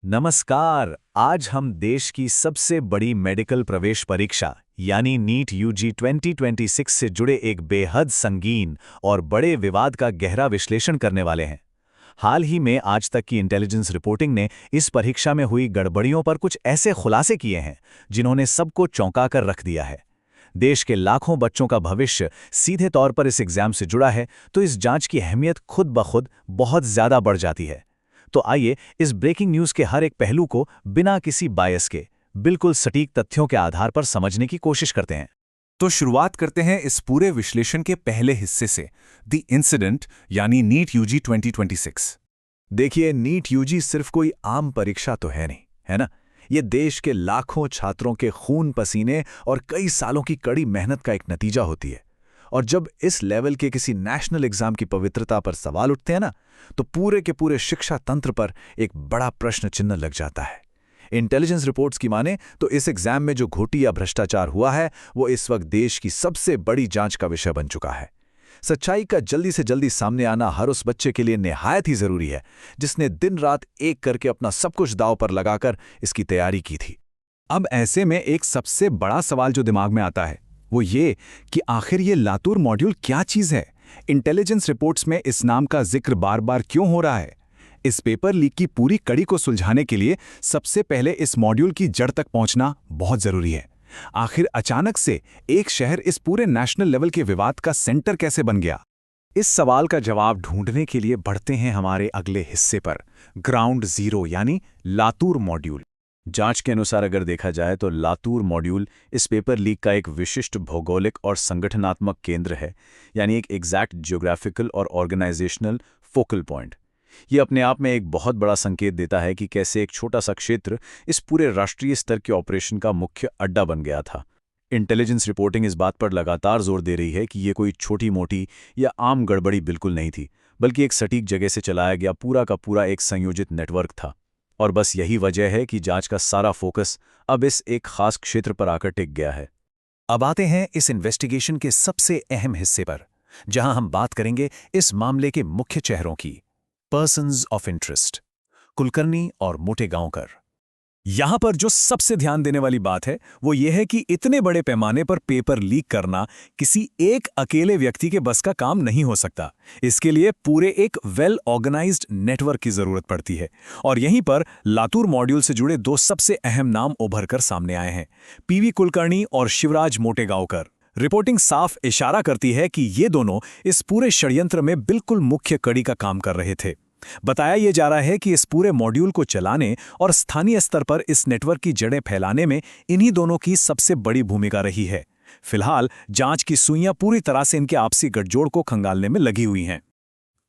नमस्कार। आज हम देश की सबसे बड़ी मेडिकल प्रवेश परीक्षा यानी नीट यूजी 2026 से जुड़े एक बेहद संगीन और बड़े विवाद का गहरा विश्लेषण करने वाले हैं। हाल ही में आज तक की इंटेलिजेंस रिपोर्टिंग ने इस परीक्षा में हुई गड़बड़ियों पर कुछ ऐसे खुलासे किए हैं जिन्होंने सबको चौंका कर रख दिया है। देश के लाखों बच्चों का भविष्य सीधे तौर पर इस एग्जाम से जुड़ा है, तो इस जांच की अहमियत खुद ब खुद बहुत ज्यादा बढ़ जाती है। तो आइए इस ब्रेकिंग न्यूज के हर एक पहलू को बिना किसी बायस के बिल्कुल सटीक तथ्यों के आधार पर समझने की कोशिश करते हैं। तो शुरुआत करते हैं इस पूरे विश्लेषण के पहले हिस्से से, द इंसिडेंट यानी नीट यूजी 2026। देखिए, नीट यूजी सिर्फ कोई आम परीक्षा तो है नहीं, है ना। ये देश के लाखों छात्रों के खून पसीने और कई सालों की कड़ी मेहनत का एक नतीजा होती है। और जब इस लेवल के किसी नेशनल एग्जाम की पवित्रता पर सवाल उठते हैं ना, तो पूरे के पूरे शिक्षा तंत्र पर एक बड़ा प्रश्न चिन्ह लग जाता है। इंटेलिजेंस रिपोर्ट्स की माने तो इस एग्जाम में जो घोटी या भ्रष्टाचार हुआ है वो इस वक्त देश की सबसे बड़ी जांच का विषय बन चुका है। सच्चाई का जल्दी से जल्दी सामने आना हर उस बच्चे के लिए निहायत ही जरूरी है जिसने दिन रात एक करके अपना सब कुछ दांव पर लगाकर इसकी तैयारी की थी। अब ऐसे में एक सबसे बड़ा सवाल जो दिमाग में आता है वो ये कि आखिर ये लातूर मॉड्यूल क्या चीज़ है। इंटेलिजेंस रिपोर्ट्स में इस नाम का जिक्र बार बार क्यों हो रहा है? इस पेपर लीक की पूरी कड़ी को सुलझाने के लिए सबसे पहले इस मॉड्यूल की जड़ तक पहुंचना बहुत जरूरी है। आखिर अचानक से एक शहर इस पूरे नेशनल लेवल के विवाद का सेंटर कैसे बन गया? इस सवाल का जवाब ढूंढने के लिए बढ़ते हैं हमारे अगले हिस्से पर, ग्राउंड जीरो यानी लातूर मॉड्यूल। जांच के अनुसार अगर देखा जाए तो लातूर मॉड्यूल इस पेपर लीक का एक विशिष्ट भौगोलिक और संगठनात्मक केंद्र है, यानी एक एग्जैक्ट जियोग्राफिकल और ऑर्गेनाइजेशनल फोकल पॉइंट। ये अपने आप में एक बहुत बड़ा संकेत देता है कि कैसे एक छोटा सा क्षेत्र इस पूरे राष्ट्रीय स्तर के ऑपरेशन का मुख्य अड्डा बन गया था। इंटेलिजेंस रिपोर्टिंग इस बात पर लगातार जोर दे रही है कि ये कोई छोटी मोटी या आम गड़बड़ी बिल्कुल नहीं थी, बल्कि एक सटीक जगह से चलाया गया पूरा का पूरा एक संयोजित नेटवर्क था। और बस यही वजह है कि जांच का सारा फोकस अब इस एक खास क्षेत्र पर आकर टिक गया है। अब आते हैं इस इन्वेस्टिगेशन के सबसे अहम हिस्से पर, जहां हम बात करेंगे इस मामले के मुख्य चेहरों की, पर्सन्स ऑफ इंटरेस्ट, कुलकर्णी और मोटेगांवकर। यहां पर जो सबसे ध्यान देने वाली बात है वो ये है कि इतने बड़े पैमाने पर पेपर लीक करना किसी एक अकेले व्यक्ति के बस का काम नहीं हो सकता। इसके लिए पूरे एक वेल ऑर्गेनाइज्ड नेटवर्क की जरूरत पड़ती है। और यहीं पर लातूर मॉड्यूल से जुड़े दो सबसे अहम नाम उभर कर सामने आए हैं, पीवी कुलकर्णी और शिवराज मोटेगांवकर। रिपोर्टिंग साफ इशारा करती है कि ये दोनों इस पूरे षड्यंत्र में बिल्कुल मुख्य कड़ी का काम कर रहे थे। बताया यह जा रहा है कि इस पूरे मॉड्यूल को चलाने और स्थानीय स्तर पर इस नेटवर्क की जड़ें फैलाने में इन्हीं दोनों की सबसे बड़ी भूमिका रही है। फिलहाल जांच की सुइयां पूरी तरह से इनके आपसी गठजोड़ को खंगालने में लगी हुई हैं।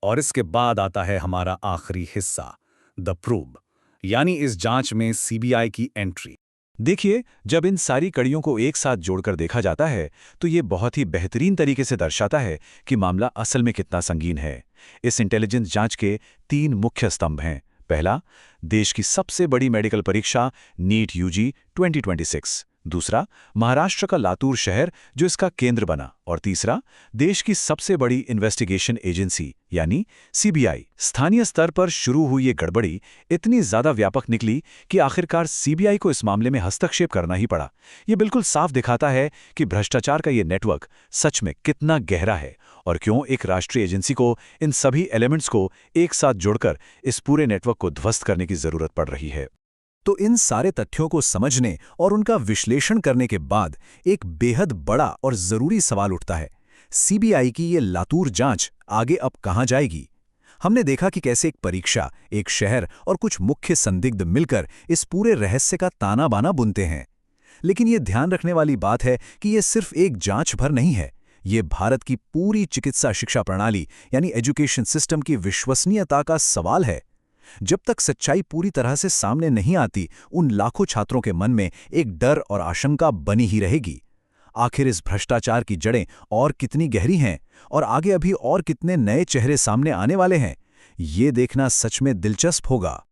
और इसके बाद आता है हमारा आखिरी हिस्सा, द प्रूब, यानी इस जांच में सीबीआई की एंट्री। देखिए, जब इन सारी कड़ियों को एक साथ जोड़कर देखा जाता है तो ये बहुत ही बेहतरीन तरीके से दर्शाता है कि मामला असल में कितना संगीन है। इस इंटेलिजेंस जांच के 3 मुख्य स्तंभ हैं। पहला, देश की सबसे बड़ी मेडिकल परीक्षा नीट यूजी 2026। दूसरा, महाराष्ट्र का लातूर शहर जो इसका केंद्र बना। और तीसरा, देश की सबसे बड़ी इन्वेस्टिगेशन एजेंसी यानी सीबीआई। स्थानीय स्तर पर शुरू हुई ये गड़बड़ी इतनी ज्यादा व्यापक निकली कि आखिरकार सीबीआई को इस मामले में हस्तक्षेप करना ही पड़ा। ये बिल्कुल साफ दिखाता है कि भ्रष्टाचार का ये नेटवर्क सच में कितना गहरा है और क्यों एक राष्ट्रीय एजेंसी को इन सभी एलिमेंट्स को एक साथ जोड़कर इस पूरे नेटवर्क को ध्वस्त करने की जरूरत पड़ रही है। तो इन सारे तथ्यों को समझने और उनका विश्लेषण करने के बाद एक बेहद बड़ा और जरूरी सवाल उठता है, सीबीआई की ये लातूर जांच आगे अब कहां जाएगी? हमने देखा कि कैसे एक परीक्षा, एक शहर और कुछ मुख्य संदिग्ध मिलकर इस पूरे रहस्य का ताना बाना बुनते हैं। लेकिन ये ध्यान रखने वाली बात है कि ये सिर्फ एक जांच भर नहीं है, ये भारत की पूरी चिकित्सा शिक्षा प्रणाली यानी एजुकेशन सिस्टम की विश्वसनीयता का सवाल है। जब तक सच्चाई पूरी तरह से सामने नहीं आती, उन लाखों छात्रों के मन में एक डर और आशंका बनी ही रहेगी। आखिर इस भ्रष्टाचार की जड़ें और कितनी गहरी हैं और आगे अभी और कितने नए चेहरे सामने आने वाले हैं, ये देखना सच में दिलचस्प होगा।